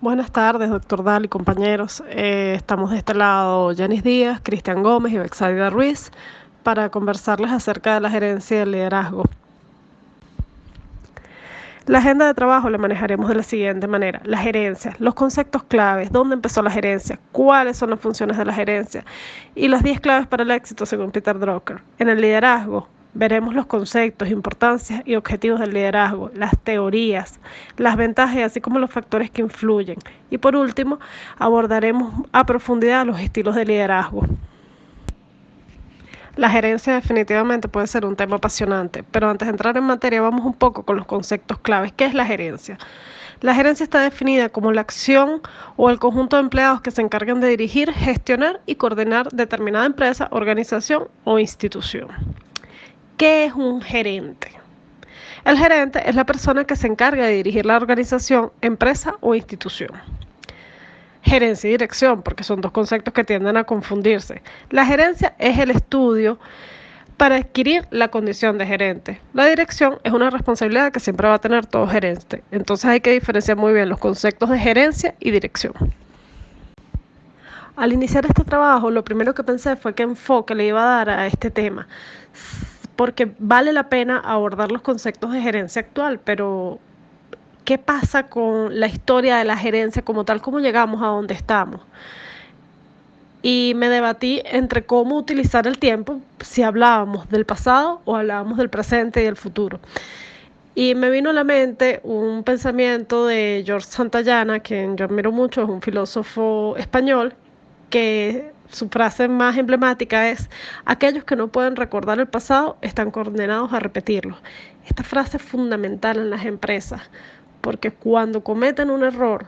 Buenas tardes, doctor Dali, compañeros. Estamos de este lado Yanis Díaz, Cristian Gómez y Bexaida Ruiz para conversarles acerca de la gerencia y el liderazgo. La agenda de trabajo la manejaremos de la siguiente manera. La gerencia, los conceptos claves, dónde empezó la gerencia, cuáles son las funciones de la gerencia y las 10 claves para el éxito según Peter Drucker. En el liderazgo, veremos los conceptos, importancias y objetivos del liderazgo, las teorías, las ventajas así como los factores que influyen. Y por último, abordaremos a profundidad los estilos de liderazgo. La gerencia definitivamente puede ser un tema apasionante, pero antes de entrar en materia vamos un poco con los conceptos claves. ¿Qué es la gerencia? La gerencia está definida como la acción o el conjunto de empleados que se encargan de dirigir, gestionar y coordinar determinada empresa, organización o institución. ¿Qué es un gerente? El gerente es la persona que se encarga de dirigir la organización, empresa o institución. Gerencia y dirección, porque son dos conceptos que tienden a confundirse. La gerencia es el estudio para adquirir la condición de gerente. La dirección es una responsabilidad que siempre va a tener todo gerente. Entonces hay que diferenciar muy bien los conceptos de gerencia y dirección. Al iniciar este trabajo, lo primero que pensé fue qué enfoque le iba a dar a este tema, porque vale la pena abordar los conceptos de gerencia actual, pero ¿qué pasa con la historia de la gerencia como tal? ¿Cómo llegamos a donde estamos? Y me debatí entre cómo utilizar el tiempo, si hablábamos del pasado o hablábamos del presente y del futuro. Y me vino a la mente un pensamiento de George Santayana, quien yo admiro mucho, es un filósofo español, que su frase más emblemática es: aquellos que no pueden recordar el pasado están condenados a repetirlo. Esta frase es fundamental en las empresas, porque cuando cometen un error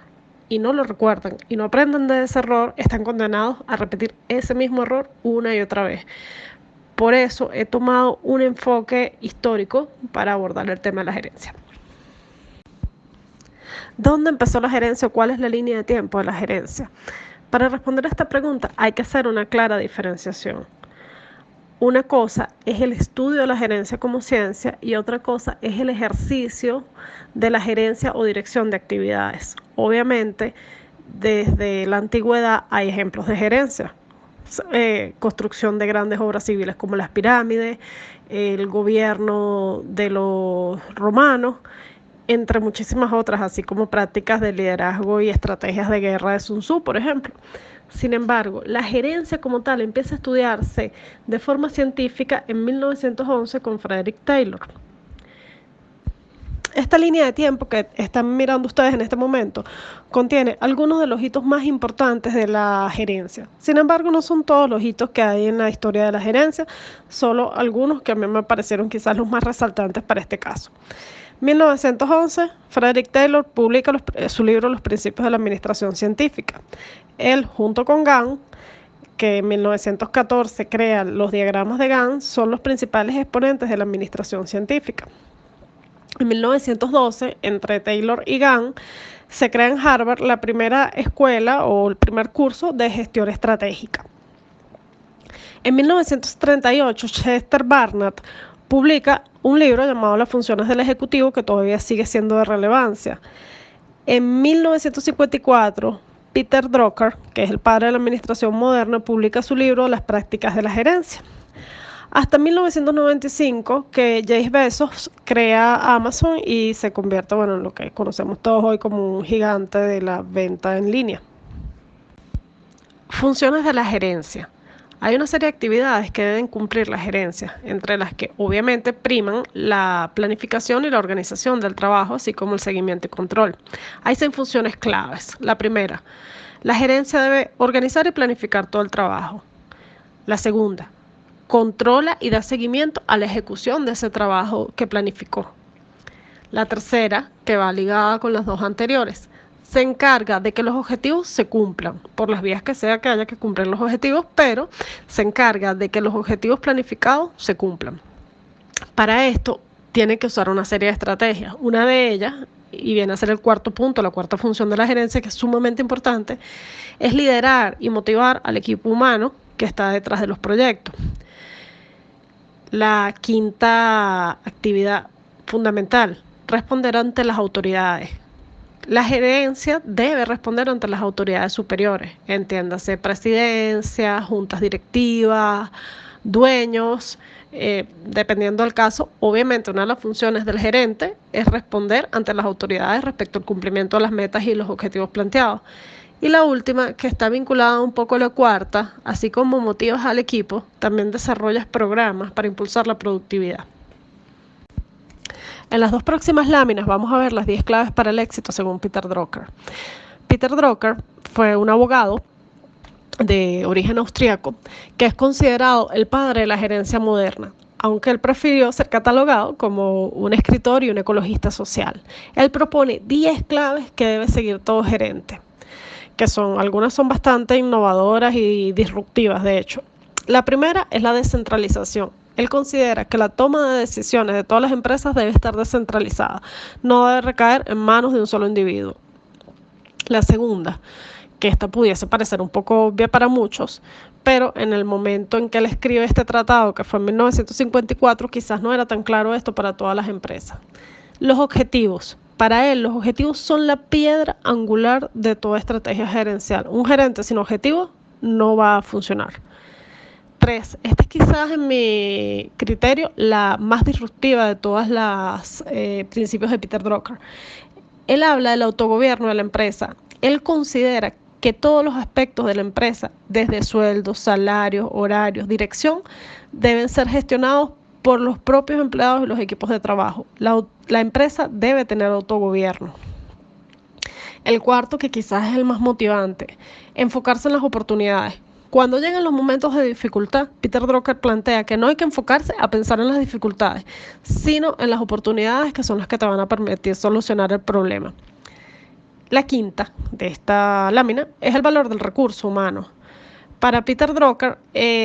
y no lo recuerdan y no aprenden de ese error, están condenados a repetir ese mismo error una y otra vez. Por eso he tomado un enfoque histórico para abordar el tema de la gerencia. ¿Dónde empezó la gerencia o cuál es la línea de tiempo de la gerencia? Para responder a esta pregunta hay que hacer una clara diferenciación. Una cosa es el estudio de la gerencia como ciencia y otra cosa es el ejercicio de la gerencia o dirección de actividades. Obviamente, desde la antigüedad hay ejemplos de gerencia. Construcción de grandes obras civiles como las pirámides, el gobierno de los romanos, entre muchísimas otras, así como prácticas de liderazgo y estrategias de guerra de Sun Tzu, por ejemplo. Sin embargo, la gerencia como tal empieza a estudiarse de forma científica en 1911 con Frederick Taylor. Esta línea de tiempo que están mirando ustedes en este momento contiene algunos de los hitos más importantes de la gerencia. Sin embargo, no son todos los hitos que hay en la historia de la gerencia, solo algunos que a mí me parecieron quizás los más resaltantes para este caso. 1911, Frederick Taylor publica su libro Los Principios de la Administración Científica. Él, junto con Gantt, que en 1914 crea los diagramas de Gantt, son los principales exponentes de la administración científica. En 1912, entre Taylor y Gantt, se crea en Harvard la primera escuela o el primer curso de gestión estratégica. En 1938, Chester Barnard publica un libro llamado Las funciones del ejecutivo, que todavía sigue siendo de relevancia. En 1954, Peter Drucker, que es el padre de la administración moderna, publica su libro Las prácticas de la gerencia. Hasta 1995, que Jeff Bezos crea Amazon y se convierte en lo que conocemos todos hoy como un gigante de la venta en línea. Funciones de la gerencia. Hay una serie de actividades que deben cumplir la gerencia, entre las que obviamente priman la planificación y la organización del trabajo, así como el seguimiento y control. Hay 6 funciones claves. La primera, la gerencia debe organizar y planificar todo el trabajo. La segunda, controla y da seguimiento a la ejecución de ese trabajo que planificó. La tercera, que va ligada con las dos anteriores, se encarga de que los objetivos se cumplan, por las vías que sea que haya que cumplir los objetivos, pero se encarga de que los objetivos planificados se cumplan. Para esto, tiene que usar una serie de estrategias. Una de ellas, y viene a ser el cuarto punto, la cuarta función de la gerencia, que es sumamente importante, es liderar y motivar al equipo humano que está detrás de los proyectos. La quinta actividad fundamental, responder ante las autoridades. La gerencia debe responder ante las autoridades superiores, entiéndase presidencia, juntas directivas, dueños, dependiendo del caso. Obviamente una de las funciones del gerente es responder ante las autoridades respecto al cumplimiento de las metas y los objetivos planteados. Y la última, que está vinculada un poco a la cuarta, así como motivas al equipo, también desarrollas programas para impulsar la productividad. En las dos próximas láminas vamos a ver las 10 claves para el éxito según Peter Drucker. Peter Drucker fue un abogado de origen austriaco que es considerado el padre de la gerencia moderna, aunque él prefirió ser catalogado como un escritor y un ecologista social. Él propone 10 claves que debe seguir todo gerente, que algunas son bastante innovadoras y disruptivas, de hecho. La primera es la descentralización. Él considera que la toma de decisiones de todas las empresas debe estar descentralizada, no debe recaer en manos de un solo individuo. La segunda, que esta pudiese parecer un poco obvia para muchos, pero en el momento en que él escribe este tratado, que fue en 1954, quizás no era tan claro esto para todas las empresas. Los objetivos. Para él, los objetivos son la piedra angular de toda estrategia gerencial. Un gerente sin objetivos no va a funcionar. 3. Esta es quizás en mi criterio la más disruptiva de todas las principios de Peter Drucker. Él habla del autogobierno de la empresa. Él considera que todos los aspectos de la empresa, desde sueldos, salarios, horarios, dirección, deben ser gestionados por los propios empleados y los equipos de trabajo. La empresa debe tener autogobierno. El cuarto, que quizás es el más motivante, enfocarse en las oportunidades. Cuando llegan los momentos de dificultad, Peter Drucker plantea que no hay que enfocarse a pensar en las dificultades, sino en las oportunidades que son las que te van a permitir solucionar el problema. La quinta de esta lámina es el valor del recurso humano. Para Peter Drucker,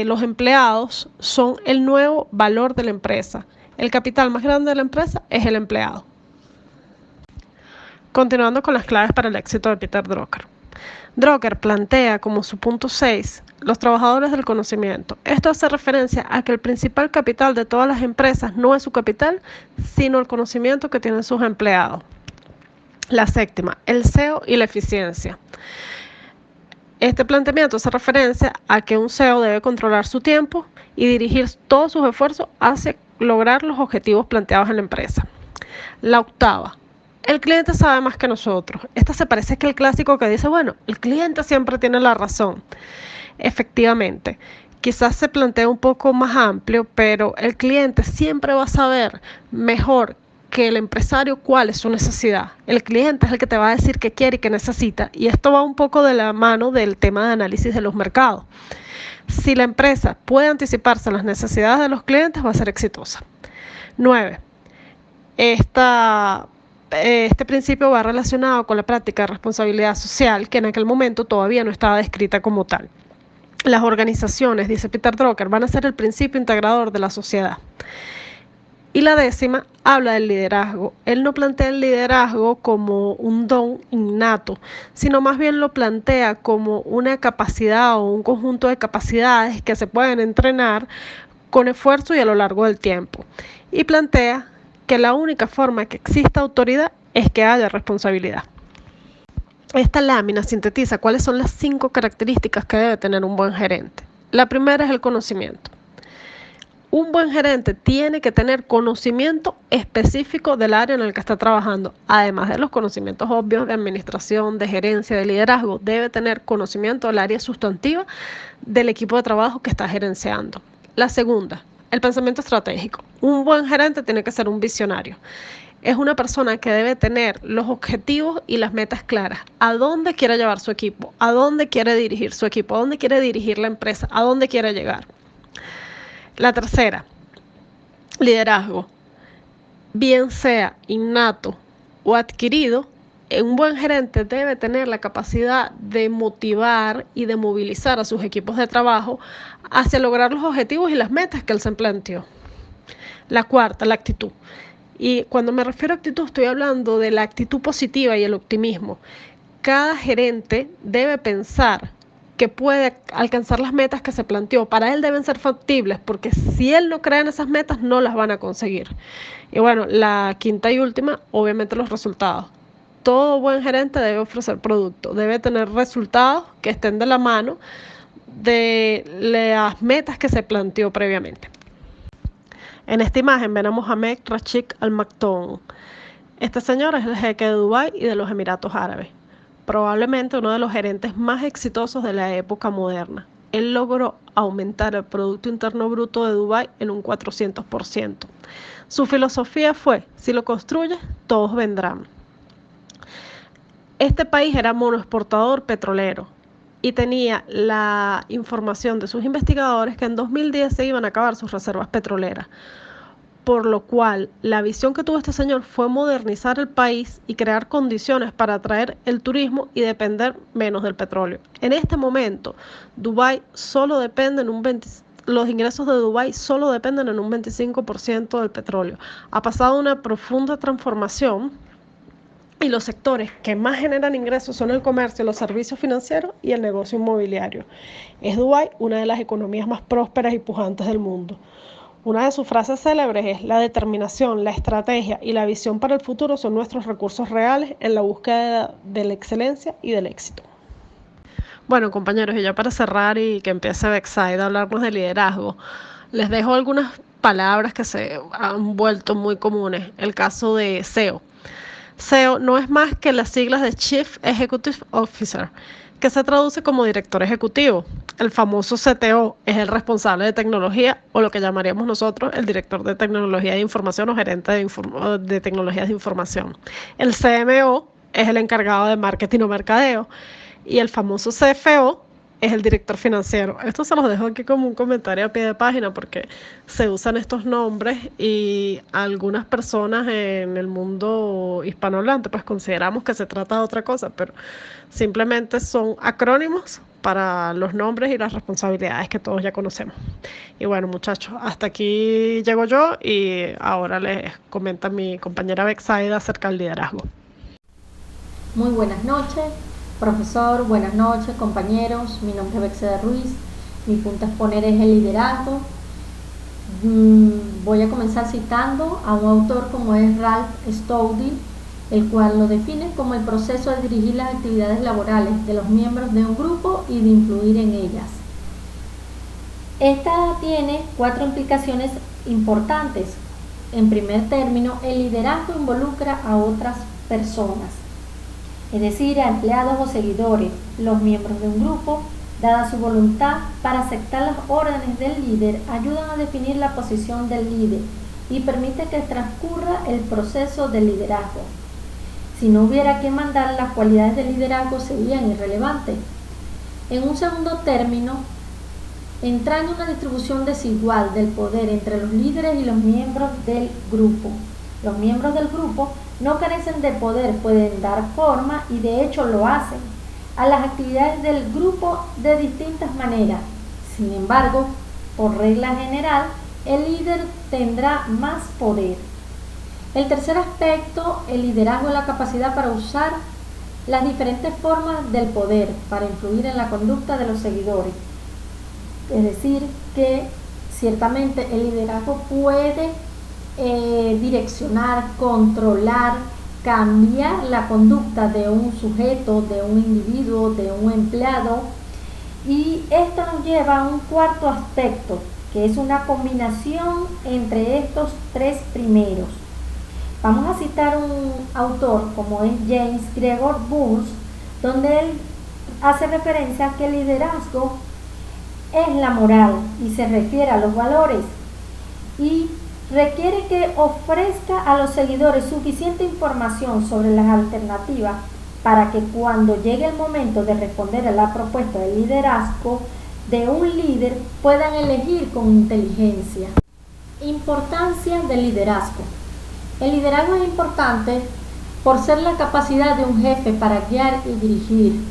los empleados son el nuevo valor de la empresa. El capital más grande de la empresa es el empleado. Continuando con las claves para el éxito de Peter Drucker. Drucker plantea como su punto 6 los trabajadores del conocimiento. Esto hace referencia a que el principal capital de todas las empresas no es su capital, sino el conocimiento que tienen sus empleados. La séptima, el SEO y la eficiencia. Este planteamiento hace referencia a que un CEO debe controlar su tiempo y dirigir todos sus esfuerzos hacia lograr los objetivos planteados en la empresa. La octava, el cliente sabe más que nosotros. Esta se parece que el clásico que dice, bueno, el cliente siempre tiene la razón. Efectivamente, quizás se plantea un poco más amplio, pero el cliente siempre va a saber mejor que el empresario cuál es su necesidad. El cliente es el que te va a decir qué quiere y qué necesita. Y esto va un poco de la mano del tema de análisis de los mercados. Si la empresa puede anticiparse a las necesidades de los clientes, va a ser exitosa. 9. Este principio va relacionado con la práctica de responsabilidad social, que en aquel momento todavía no estaba descrita como tal. Las organizaciones, dice Peter Drucker, van a ser el principio integrador de la sociedad. Y la 10ª habla del liderazgo. Él no plantea el liderazgo como un don innato, sino más bien lo plantea como una capacidad o un conjunto de capacidades que se pueden entrenar con esfuerzo y a lo largo del tiempo. Y plantea que la única forma que exista autoridad es que haya responsabilidad. Esta lámina sintetiza cuáles son las 5 características que debe tener un buen gerente. La primera es el conocimiento. Un buen gerente tiene que tener conocimiento específico del área en el que está trabajando. Además de los conocimientos obvios de administración, de gerencia, de liderazgo, debe tener conocimiento del área sustantiva del equipo de trabajo que está gerenciando. La segunda, el pensamiento estratégico. Un buen gerente tiene que ser un visionario. Es una persona que debe tener los objetivos y las metas claras. ¿A dónde quiere llevar su equipo? ¿A dónde quiere dirigir su equipo? ¿A dónde quiere dirigir la empresa? ¿A dónde quiere llegar? La tercera, liderazgo. Bien sea innato o adquirido, un buen gerente debe tener la capacidad de motivar y de movilizar a sus equipos de trabajo hacia lograr los objetivos y las metas que él se planteó. La cuarta, la actitud. Y cuando me refiero a actitud, estoy hablando de la actitud positiva y el optimismo. Cada gerente debe pensar que puede alcanzar las metas que se planteó. Para él deben ser factibles, porque si él no cree en esas metas, no las van a conseguir. Y bueno, la quinta y última, obviamente los resultados. todo buen gerente debe ofrecer producto, debe tener resultados que estén de la mano de las metas que se planteó previamente. En esta imagen ven a Mohamed Rashid Al Maktoum. Este señor es el jeque de Dubái y de los Emiratos Árabes, probablemente uno de los gerentes más exitosos de la época moderna. Él logró aumentar el Producto Interno Bruto de Dubái en un 400%. Su filosofía fue: si lo construyes, todos vendrán. Este país era monoexportador petrolero y tenía la información de sus investigadores que en 2010 se iban a acabar sus reservas petroleras, por lo cual la visión que tuvo este señor fue modernizar el país y crear condiciones para atraer el turismo y depender menos del petróleo. En este momento, Dubái solo depende en un 20%. Los ingresos de Dubái solo dependen en un 25% del petróleo. Ha pasado una profunda transformación y los sectores que más generan ingresos son el comercio, los servicios financieros y el negocio inmobiliario. Es Dubái una de las economías más prósperas y pujantes del mundo. Una de sus frases célebres es: la determinación, la estrategia y la visión para el futuro son nuestros recursos reales en la búsqueda de la excelencia y del éxito. Bueno, compañeros, y ya para cerrar y que empiece Betsaida a hablarnos de liderazgo, les dejo algunas palabras que se han vuelto muy comunes. El caso de SEO. SEO no es más que las siglas de Chief Executive Officer, que se traduce como director ejecutivo. El famoso CTO es el responsable de tecnología, o lo que llamaríamos nosotros el director de tecnología de información o gerente de tecnologías de información. El CMO es el encargado de marketing o mercadeo, y el famoso CFO es el director financiero. Esto se los dejo aquí como un comentario a pie de página porque se usan estos nombres y algunas personas en el mundo hispanohablante pues consideramos que se trata de otra cosa, pero simplemente son acrónimos para los nombres y las responsabilidades que todos ya conocemos. Y bueno, muchachos, hasta aquí llego yo y ahora les comenta mi compañera Betsaida acerca del liderazgo. Muy buenas noches, profesor, buenas noches, compañeros. Mi nombre es Betsaida Ruiz. Mi punto a exponer es el liderazgo. Voy a comenzar citando a un autor como es Ralph Stoudy, el cual lo define como el proceso de dirigir las actividades laborales de los miembros de un grupo y de influir en ellas. Esta tiene 4 implicaciones importantes. En primer término, el liderazgo involucra a otras personas, es decir, a empleados o seguidores, los miembros de un grupo. Dada su voluntad para aceptar las órdenes del líder, ayudan a definir la posición del líder y permite que transcurra el proceso de liderazgo. Si no hubiera que mandar, las cualidades del liderazgo serían irrelevantes. En un segundo término, entraña una distribución desigual del poder entre los líderes y los miembros del grupo. Los miembros del grupo no carecen de poder, pueden dar forma y de hecho lo hacen a las actividades del grupo de distintas maneras. Sin embargo, por regla general, el líder tendrá más poder. El tercer aspecto, el liderazgo, es la capacidad para usar las diferentes formas del poder para influir en la conducta de los seguidores. Es decir, que ciertamente el liderazgo puede direccionar, controlar, cambiar la conducta de un sujeto, de un individuo, de un empleado. Y esto nos lleva a un cuarto aspecto, que es una combinación entre estos 3 primeros. Vamos a citar un autor como es James Gregor Burns, donde él hace referencia a que el liderazgo es la moral y se refiere a los valores y requiere que ofrezca a los seguidores suficiente información sobre las alternativas para que cuando llegue el momento de responder a la propuesta de liderazgo de un líder puedan elegir con inteligencia. Importancia del liderazgo. El liderazgo es importante por ser la capacidad de un jefe para guiar y dirigir,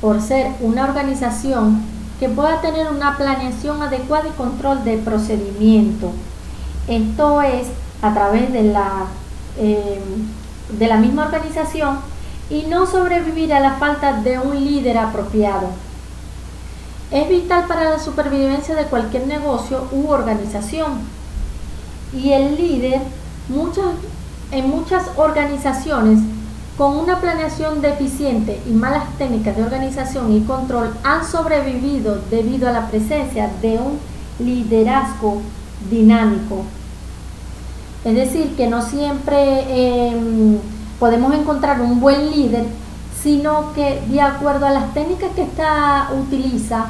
por ser una organización que pueda tener una planeación adecuada y control de procedimiento. Esto es a través de la misma organización y no sobrevivir a la falta de un líder apropiado. Es vital para la supervivencia de cualquier negocio u organización. Y el líder, en muchas organizaciones con una planeación deficiente y malas técnicas de organización y control han sobrevivido debido a la presencia de un liderazgo dinámico. Es decir, que no siempre podemos encontrar un buen líder, sino que de acuerdo a las técnicas que ésta utiliza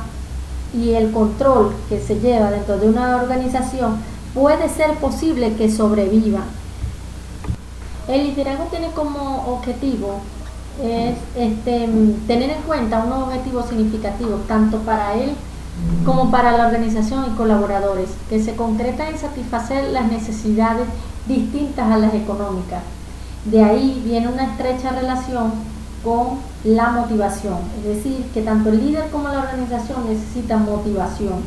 y el control que se lleva dentro de una organización, puede ser posible que sobreviva. El liderazgo tiene como objetivo tener en cuenta unos objetivos significativos tanto para él como para la organización y colaboradores, que se concretan en satisfacer las necesidades distintas a las económicas. De ahí viene una estrecha relación con la motivación, es decir, que tanto el líder como la organización necesitan motivación.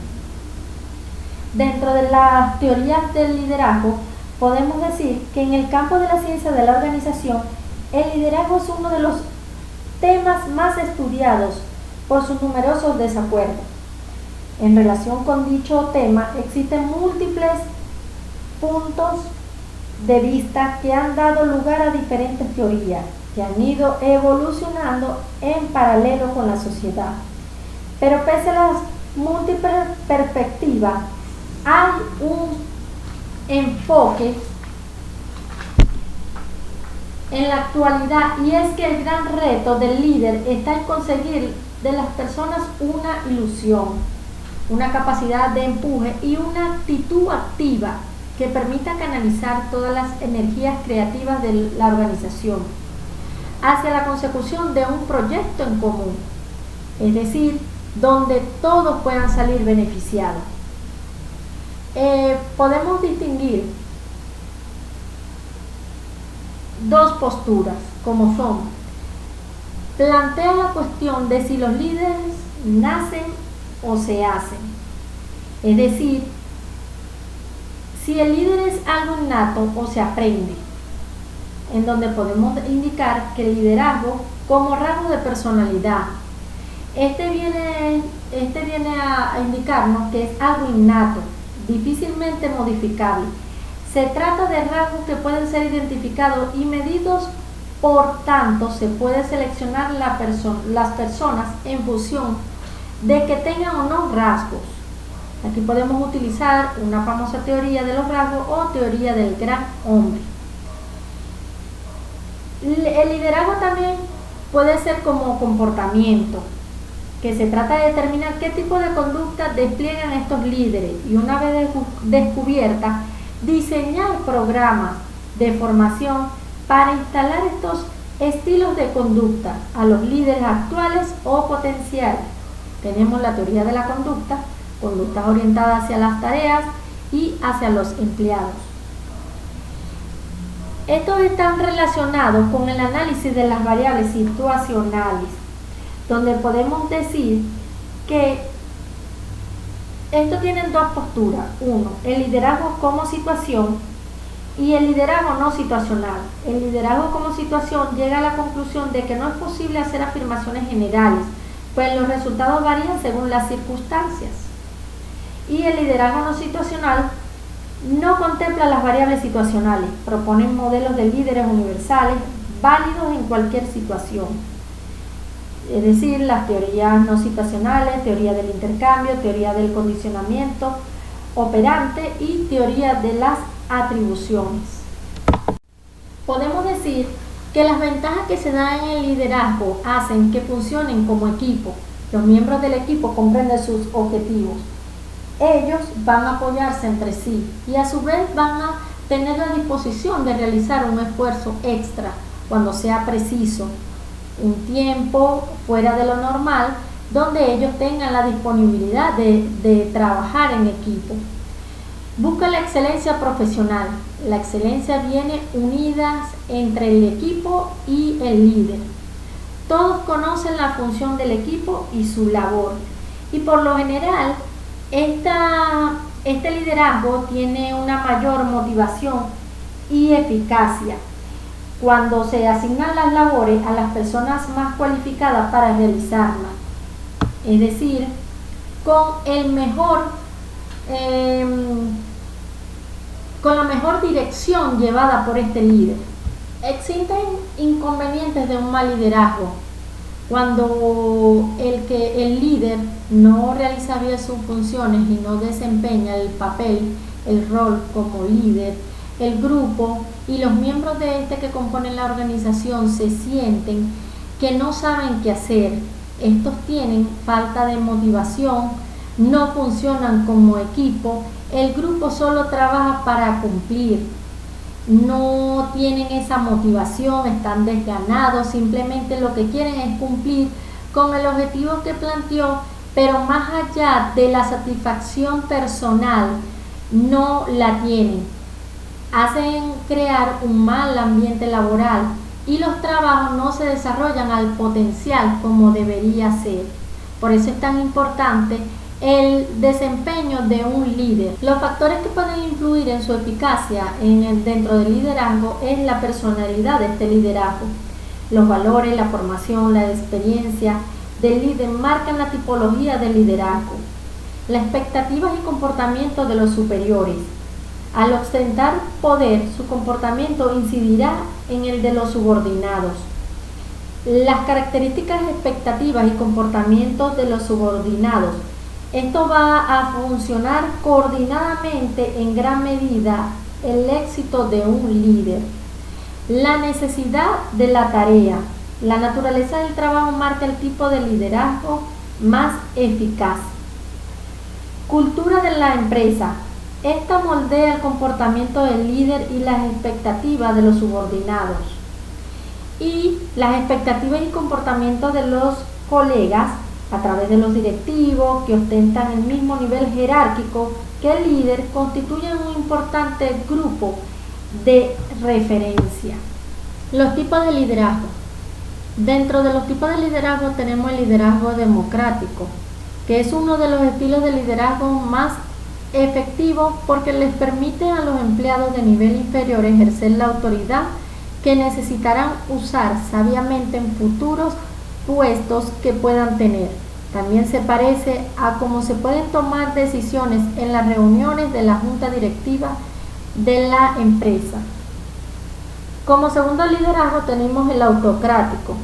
Dentro de las teorías del liderazgo, podemos decir que en el campo de la ciencia de la organización, el liderazgo es uno de los temas más estudiados por sus numerosos desacuerdos. En relación con dicho tema, existen múltiples puntos de vista que han dado lugar a diferentes teorías que han ido evolucionando en paralelo con la sociedad. Pero pese a las múltiples perspectivas, hay un enfoque en la actualidad, y es que el gran reto del líder está en conseguir de las personas una ilusión, una capacidad de empuje y una actitud activa que permita canalizar todas las energías creativas de la organización hacia la consecución de un proyecto en común, es decir, donde todos puedan salir beneficiados. Podemos distinguir dos posturas, como son: plantea la cuestión de si los líderes nacen o se hacen, es decir, si el líder es algo innato o se aprende, en donde podemos indicar que el liderazgo como rasgo de personalidad, este viene a indicarnos que es algo innato, difícilmente modificable. Se trata de rasgos que pueden ser identificados y medidos, por tanto se puede seleccionar las personas en función de que tengan o no rasgos. Aquí podemos utilizar una famosa teoría de los rasgos o teoría del gran hombre. El liderazgo también puede ser como comportamiento, que se trata de determinar qué tipo de conducta despliegan estos líderes y, una vez descubierta, diseñar programas de formación para instalar estos estilos de conducta a los líderes actuales o potenciales. Tenemos la teoría de la conductas orientadas hacia las tareas y hacia los empleados. Estos están relacionados con el análisis de las variables situacionales, donde podemos decir que estos tienen dos posturas: uno, el liderazgo como situación, y el liderazgo no situacional. El liderazgo como situación llega a la conclusión de que no es posible hacer afirmaciones generales, pues los resultados varían según las circunstancias. Y el liderazgo no situacional no contempla las variables situacionales, proponen modelos de líderes universales válidos en cualquier situación. Es decir, las teorías no situacionales, teoría del intercambio, teoría del condicionamiento operante y teoría de las atribuciones. Podemos decir que las ventajas que se dan en el liderazgo hacen que funcionen como equipo. Los miembros del equipo comprenden sus objetivos. Ellos van a apoyarse entre sí y a su vez van a tener la disposición de realizar un esfuerzo extra cuando sea preciso, un tiempo fuera de lo normal, donde ellos tengan la disponibilidad de trabajar en equipo. Busca la excelencia profesional. La excelencia viene unida entre el equipo y el líder. Todos conocen la función del equipo y su labor, y por lo general este liderazgo tiene una mayor motivación y eficacia cuando se asignan las labores a las personas más cualificadas para realizarlas, es decir, con la mejor dirección llevada por este líder. Existen inconvenientes de un mal liderazgo. Cuando el líder no realiza bien sus funciones y no desempeña el papel, el rol como líder, el grupo y los miembros de este que componen la organización se sienten que no saben qué hacer. Estos tienen falta de motivación, no funcionan como equipo, el grupo solo trabaja para cumplir. No tienen esa motivación, están desganados, simplemente lo que quieren es cumplir con el objetivo que planteó, pero más allá de la satisfacción personal, no la tienen. Hacen crear un mal ambiente laboral y los trabajos no se desarrollan al potencial como debería ser. Por eso es tan importante el desempeño de un líder. Los factores que pueden influir en su eficacia dentro del liderazgo es la personalidad de este liderazgo. Los valores, la formación, la experiencia del líder marcan la tipología del liderazgo. Las expectativas y comportamientos de los superiores. Al ostentar poder, su comportamiento incidirá en el de los subordinados. Las características, expectativas y comportamientos de los subordinados. Esto va a funcionar coordinadamente en gran medida el éxito de un líder. La necesidad de la tarea. La naturaleza del trabajo marca el tipo de liderazgo más eficaz. Cultura de la empresa. Esta moldea el comportamiento del líder y las expectativas de los subordinados. Y las expectativas y comportamientos de los colegas a través de los directivos que ostentan el mismo nivel jerárquico que el líder constituyen un importante grupo de referencia. Los tipos de liderazgo. Dentro de los tipos de liderazgo tenemos el liderazgo democrático, que es uno de los estilos de liderazgo más efectivos porque les permite a los empleados de nivel inferior ejercer la autoridad que necesitarán usar sabiamente en futuros puestos que puedan tener. También se parece a cómo se pueden tomar decisiones en las reuniones de la junta directiva de la empresa. Como segundo liderazgo tenemos el autocrático,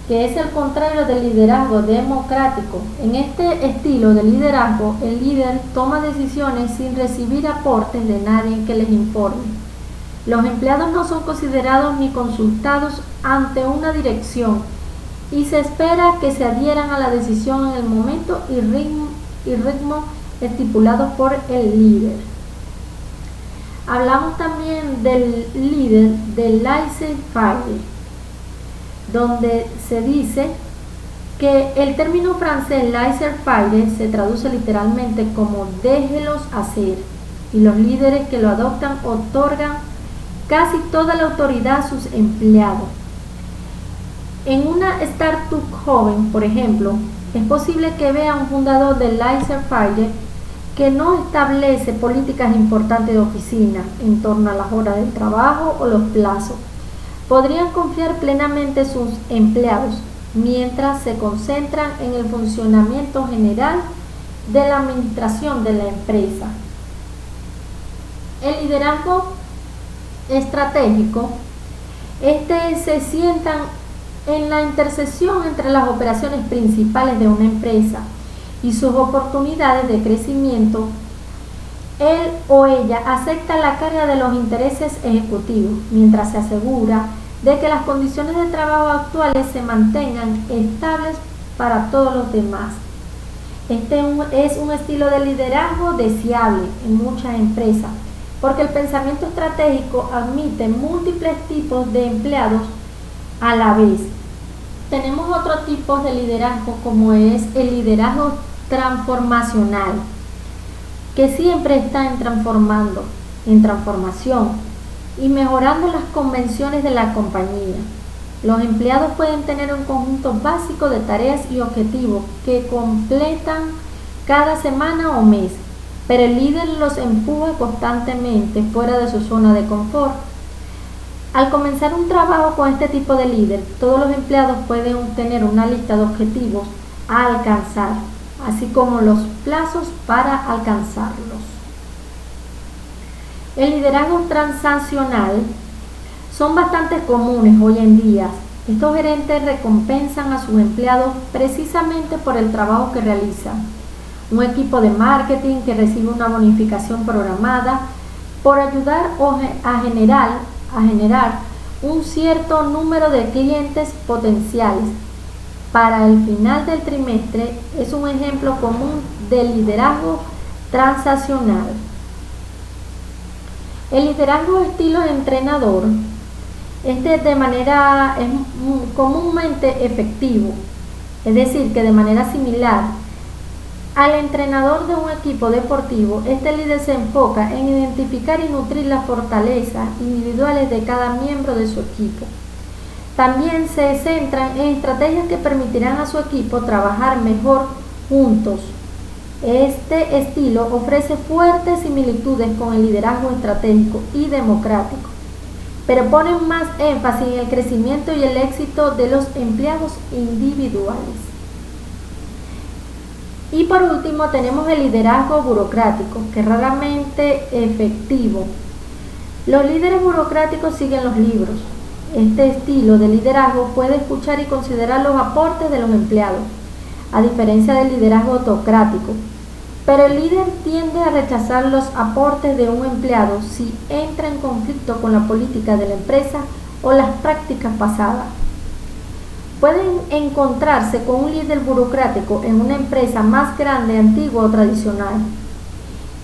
que es el contrario del liderazgo democrático. En este estilo de liderazgo, el líder toma decisiones sin recibir aportes de nadie que les informe. Los empleados no son considerados ni consultados ante una dirección y se espera que se adhieran a la decisión en el momento y ritmo estipulados por el líder. Hablamos también del líder del laissez-faire, donde se dice que el término francés laissez-faire se traduce literalmente como déjelos hacer, y los líderes que lo adoptan otorgan casi toda la autoridad a sus empleados. En una startup joven, por ejemplo, es posible que vea un fundador del laissez-faire que no establece políticas importantes de oficina en torno a las horas del trabajo o los plazos. Podrían confiar plenamente en sus empleados mientras se concentran en el funcionamiento general de la administración de la empresa. El liderazgo estratégico, se sientan en la intersección entre las operaciones principales de una empresa y sus oportunidades de crecimiento. Él o ella acepta la carga de los intereses ejecutivos mientras se asegura de que las condiciones de trabajo actuales se mantengan estables para todos los demás. Este es un estilo de liderazgo deseable en muchas empresas porque el pensamiento estratégico admite múltiples tipos de empleados a la vez. Tenemos otro tipo de liderazgo como es el liderazgo transformacional, que siempre está en transformación y mejorando las convenciones de la compañía. Los empleados pueden tener un conjunto básico de tareas y objetivos que completan cada semana o mes, pero el líder los empuja constantemente fuera de su zona de confort. Al comenzar un trabajo con este tipo de líder, todos los empleados pueden obtener una lista de objetivos a alcanzar, así como los plazos para alcanzarlos. El liderazgo transaccional son bastante comunes hoy en día. Estos gerentes recompensan a sus empleados precisamente por el trabajo que realizan. Un equipo de marketing que recibe una bonificación programada por ayudar a generar un cierto número de clientes potenciales para el final del trimestre es un ejemplo común de liderazgo transaccional. El liderazgo estilo entrenador es comúnmente efectivo, es decir, que de manera similar al entrenador de un equipo deportivo, este líder se enfoca en identificar y nutrir las fortalezas individuales de cada miembro de su equipo. También se centran en estrategias que permitirán a su equipo trabajar mejor juntos. Este estilo ofrece fuertes similitudes con el liderazgo estratégico y democrático, pero pone más énfasis en el crecimiento y el éxito de los empleados individuales. Y por último tenemos el liderazgo burocrático, que es raramente efectivo. Los líderes burocráticos siguen los libros. Este estilo de liderazgo puede escuchar y considerar los aportes de los empleados, a diferencia del liderazgo autocrático. Pero el líder tiende a rechazar los aportes de un empleado si entra en conflicto con la política de la empresa o las prácticas pasadas. Pueden encontrarse con un líder burocrático en una empresa más grande, antigua o tradicional.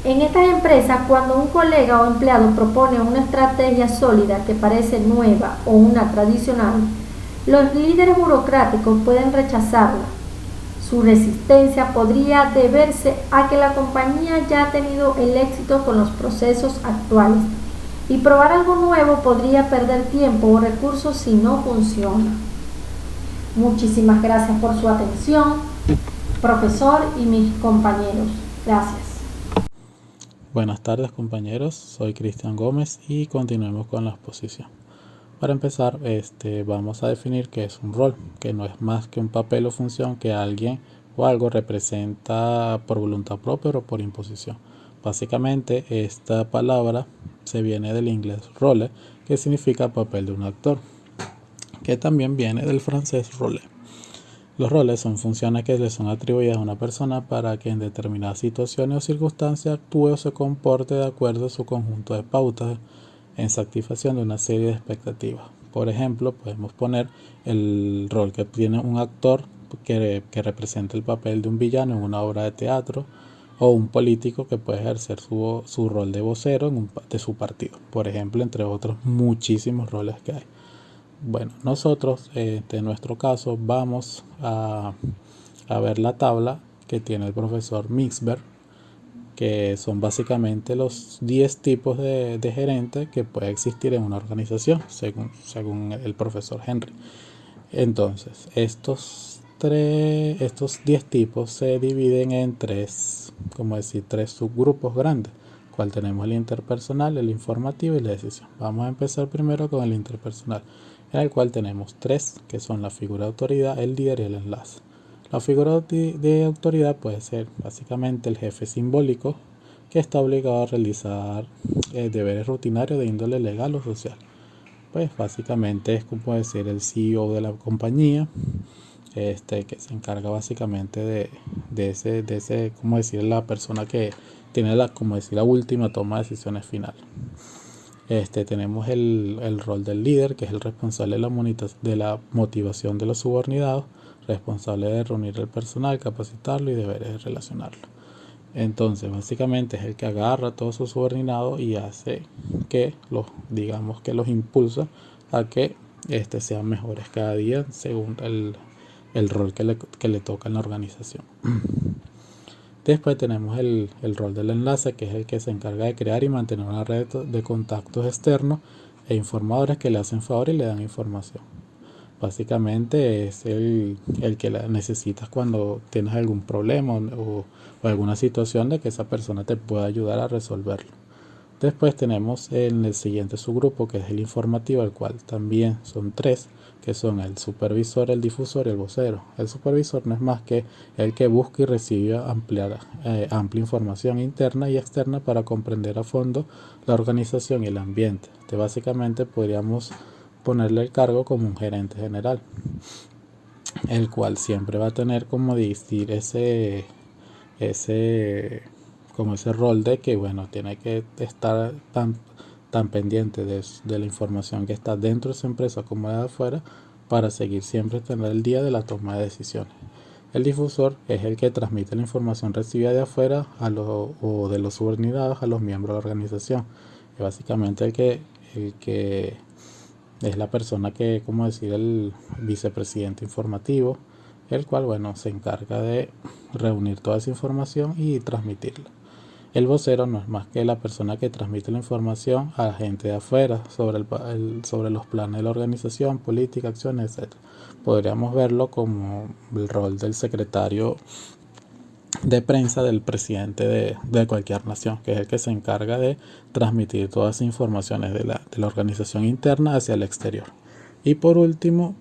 En estas empresas, cuando un colega o empleado propone una estrategia sólida que parece nueva o una tradicional, los líderes burocráticos pueden rechazarla. Su resistencia podría deberse a que la compañía ya ha tenido el éxito con los procesos actuales y probar algo nuevo podría perder tiempo o recursos si no funciona. Muchísimas gracias por su atención, profesor y mis compañeros. Gracias. Buenas tardes, compañeros, soy Cristian Gómez y continuemos con la exposición. Para empezar, vamos a definir qué es un rol, que no es más que un papel o función que alguien o algo representa por voluntad propia o por imposición. Básicamente, esta palabra se viene del inglés role, que significa papel de un actor, que también viene del francés rôle. Los roles son funciones que le son atribuidas a una persona para que en determinadas situaciones o circunstancias actúe o se comporte de acuerdo a su conjunto de pautas en satisfacción de una serie de expectativas. Por ejemplo, podemos poner el rol que tiene un actor que representa el papel de un villano en una obra de teatro, o un político que puede ejercer su rol de vocero de su partido, por ejemplo, entre otros muchísimos roles que hay. Bueno, nosotros en nuestro caso vamos a ver la tabla que tiene el profesor Mixberg, que son básicamente los 10 tipos de gerente que puede existir en una organización, según el profesor Henry. Entonces, estos 10 tipos se dividen en tres subgrupos grandes, cual tenemos el interpersonal, el informativo y la decisión. Vamos a empezar primero con el interpersonal, en el cual tenemos tres, que son la figura de autoridad, el líder y el enlace. La figura de autoridad puede ser básicamente el jefe simbólico, que está obligado a realizar deberes rutinarios de índole legal o social. Pues básicamente es como decir el CEO de la compañía, que se encarga básicamente de ese, como decir, la persona que tiene la última toma de decisiones final. Tenemos el rol del líder, que es el responsable de la motivación de los subordinados, responsable de reunir el personal, capacitarlo y deberes relacionarlo. Entonces, básicamente es el que agarra a todos sus subordinados y hace que los impulsa a que sean mejores cada día según el rol que le toca en la organización. Después tenemos el rol del enlace, que es el que se encarga de crear y mantener una red de contactos externos e informadores que le hacen favor y le dan información. Básicamente es el que la necesitas cuando tienes algún problema o alguna situación de que esa persona te pueda ayudar a resolverlo. Después tenemos en el siguiente subgrupo, que es el informativo, el cual también son tres, que son el supervisor, el difusor y el vocero. El supervisor no es más que el que busca y recibe amplia información interna y externa para comprender a fondo la organización y el ambiente. Básicamente podríamos ponerle el cargo como un gerente general, el cual siempre va a tener como decir ese rol de que tiene que estar tan pendiente de la información que está dentro de su empresa como de afuera, para seguir siempre tener el día de la toma de decisiones. El difusor es el que transmite la información recibida de afuera o de los subordinados a los miembros de la organización. Es básicamente el que es la persona que, como decir, el vicepresidente informativo, el cual se encarga de reunir toda esa información y transmitirla. El vocero no es más que la persona que transmite la información a la gente de afuera sobre los planes de la organización, política, acciones, etc. Podríamos verlo como el rol del secretario de prensa del presidente de cualquier nación, que es el que se encarga de transmitir todas esas informaciones de la organización interna hacia el exterior. Y por último,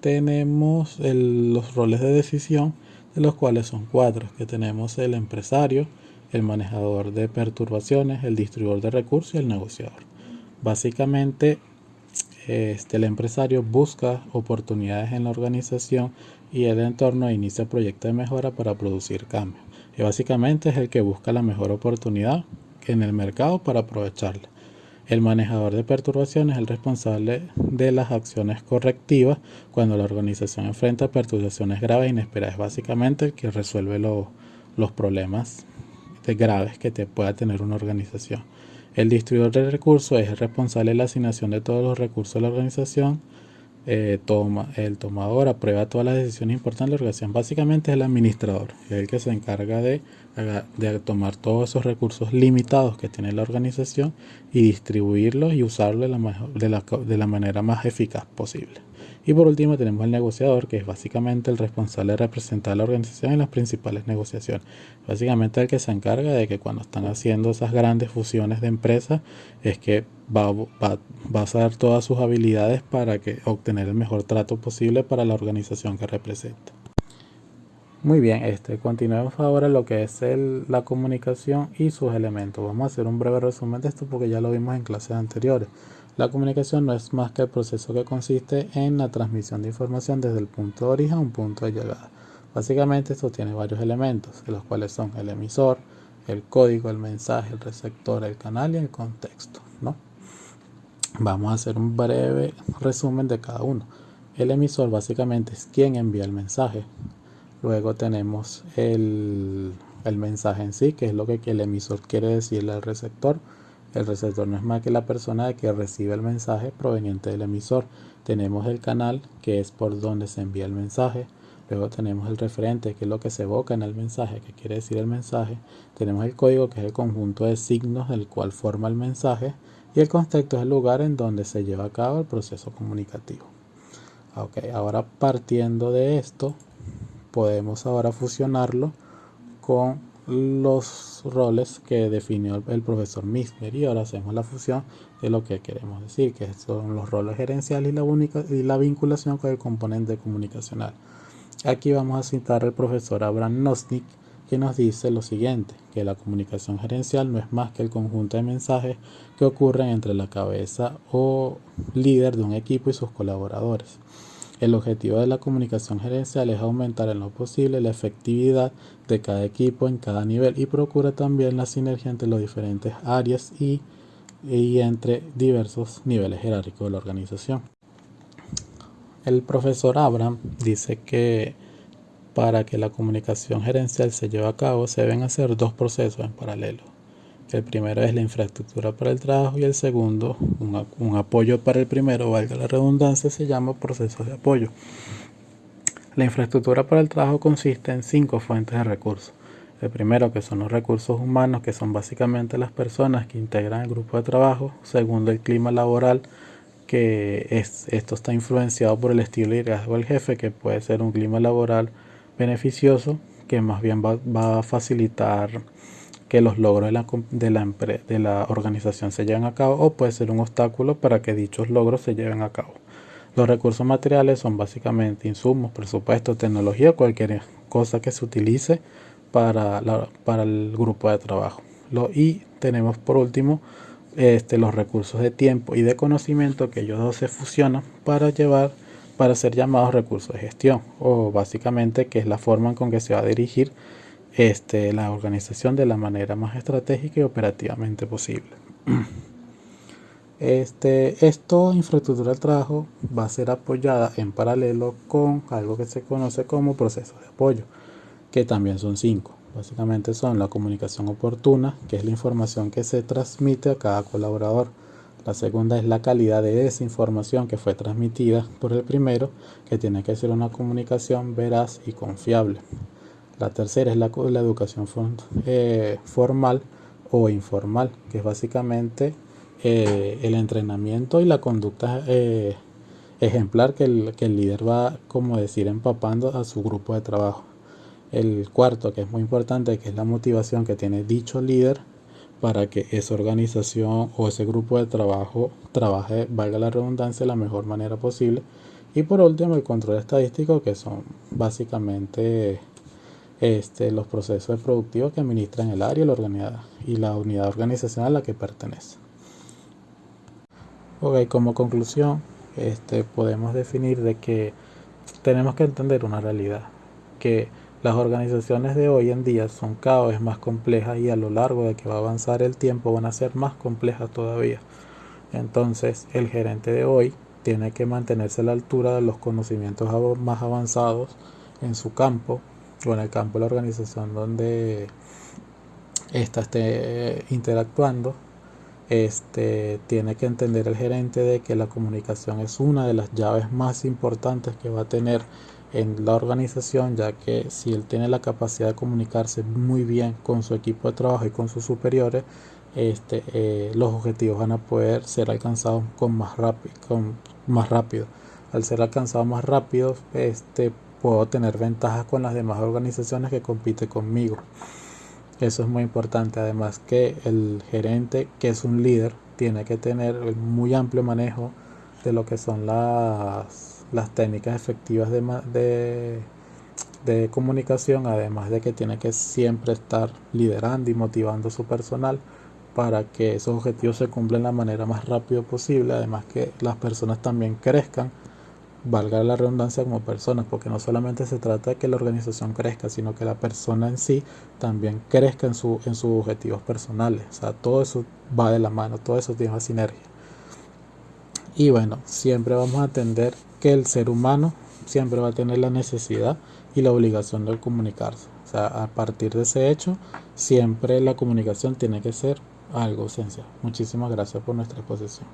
tenemos los roles de decisión, de los cuales son 4, que tenemos el empresario, el manejador de perturbaciones, el distribuidor de recursos y el negociador. Básicamente, el empresario busca oportunidades en la organización y el entorno inicia proyectos de mejora para producir cambios. Y básicamente es el que busca la mejor oportunidad en el mercado para aprovecharla. El manejador de perturbaciones es el responsable de las acciones correctivas cuando la organización enfrenta perturbaciones graves e inesperadas. Es básicamente el que resuelve los problemas graves que pueda tener una organización. El distribuidor de recursos es el responsable de la asignación de todos los recursos de la organización. El tomador aprueba todas las decisiones importantes de la organización. Básicamente es el administrador, es el que se encarga de tomar todos esos recursos limitados que tiene la organización y distribuirlos y usarlos de la manera más eficaz posible. Y por último tenemos el negociador, que es básicamente el responsable de representar a la organización en las principales negociaciones. Básicamente el que se encarga de que cuando están haciendo esas grandes fusiones de empresas, es que va a usar todas sus habilidades para obtener el mejor trato posible para la organización que representa. Muy bien, continuemos ahora lo que es la comunicación y sus elementos. Vamos a hacer un breve resumen de esto porque ya lo vimos en clases anteriores. La comunicación no es más que el proceso que consiste en la transmisión de información desde el punto de origen a un punto de llegada. Básicamente esto tiene varios elementos, de los cuales son el emisor, el código, el mensaje, el receptor, el canal y el contexto, ¿no? Vamos a hacer un breve resumen de cada uno. El emisor básicamente es quien envía el mensaje. Luego tenemos el mensaje en sí, que es lo que el emisor quiere decirle al receptor. El receptor no es más que la persona que recibe el mensaje proveniente del emisor. Tenemos el canal, que es por donde se envía el mensaje. Luego tenemos el referente, que es lo que se evoca en el mensaje, que quiere decir el mensaje. Tenemos el código, que es el conjunto de signos del cual forma el mensaje. Y el contexto es el lugar en donde se lleva a cabo el proceso comunicativo. Ahora partiendo de esto, podemos ahora fusionarlo con los roles que definió el profesor Misner, y ahora hacemos la fusión de lo que queremos decir, que son los roles gerenciales y la vinculación con el componente comunicacional. Aquí vamos a citar al profesor Abraham Nosnik, que nos dice lo siguiente, que la comunicación gerencial no es más que el conjunto de mensajes que ocurren entre la cabeza o líder de un equipo y sus colaboradores. El objetivo de la comunicación gerencial es aumentar en lo posible la efectividad de cada equipo en cada nivel y procura también la sinergia entre las diferentes áreas y entre diversos niveles jerárquicos de la organización. El profesor Abraham dice que para que la comunicación gerencial se lleve a cabo se deben hacer 2 procesos en paralelo. El primero es la infraestructura para el trabajo y el segundo, un apoyo para el primero, valga la redundancia, se llama proceso de apoyo. La infraestructura para el trabajo consiste en 5 fuentes de recursos. El primero, que son los recursos humanos, que son básicamente las personas que integran el grupo de trabajo. Segundo, el clima laboral, que esto está influenciado por el estilo de liderazgo del jefe, que puede ser un clima laboral beneficioso, que más bien va a facilitar que los logros de la organización se lleven a cabo, o puede ser un obstáculo para que dichos logros se lleven a cabo. Los recursos materiales son básicamente insumos, presupuesto, tecnología, cualquier cosa que se utilice para el grupo de trabajo. Y tenemos por último los recursos de tiempo y de conocimiento, que ellos dos se fusionan para ser llamados recursos de gestión, o básicamente que es la forma con que se va a dirigir la organización de la manera más estratégica y operativamente posible. Infraestructura del trabajo va a ser apoyada en paralelo con algo que se conoce como procesos de apoyo, que también son 5. Básicamente son la comunicación oportuna, que es la información que se transmite a cada colaborador. La segunda es la calidad de esa información que fue transmitida por el primero, que tiene que ser una comunicación veraz y confiable. La tercera es la educación formal o informal, que es básicamente el entrenamiento y la conducta ejemplar que el líder va, como decir, empapando a su grupo de trabajo. El cuarto, que es muy importante, que es la motivación que tiene dicho líder para que esa organización o ese grupo de trabajo trabaje, valga la redundancia, de la mejor manera posible. Y por último, el control estadístico, que son básicamente los procesos productivos que administran el área y la unidad organizacional a la que pertenece. Ok, como conclusión, podemos definir de que tenemos que entender una realidad, que las organizaciones de hoy en día son cada vez más complejas y a lo largo de que va a avanzar el tiempo van a ser más complejas todavía. Entonces, el gerente de hoy tiene que mantenerse a la altura de los conocimientos más avanzados en su campo o en el campo de la organización donde ésta esté interactuando. Tiene que entender el gerente de que la comunicación es una de las llaves más importantes que va a tener en la organización, ya que si él tiene la capacidad de comunicarse muy bien con su equipo de trabajo y con sus superiores, los objetivos van a poder ser alcanzados más rápido. Al ser alcanzados más rápido, puedo tener ventajas con las demás organizaciones que compiten conmigo. Eso es muy importante. Además que el gerente, que es un líder, tiene que tener el muy amplio manejo de lo que son las técnicas efectivas de comunicación, además de que tiene que siempre estar liderando y motivando a su personal para que esos objetivos se cumplan de la manera más rápido posible. Además que las personas también crezcan, valga la redundancia, como personas, porque no solamente se trata de que la organización crezca, sino que la persona en sí también crezca en sus objetivos personales. O sea, todo eso va de la mano, todo eso tiene una sinergia. Y bueno, siempre vamos a entender que el ser humano siempre va a tener la necesidad y la obligación de comunicarse. O sea, a partir de ese hecho, siempre la comunicación tiene que ser algo esencial. Muchísimas gracias por nuestra exposición.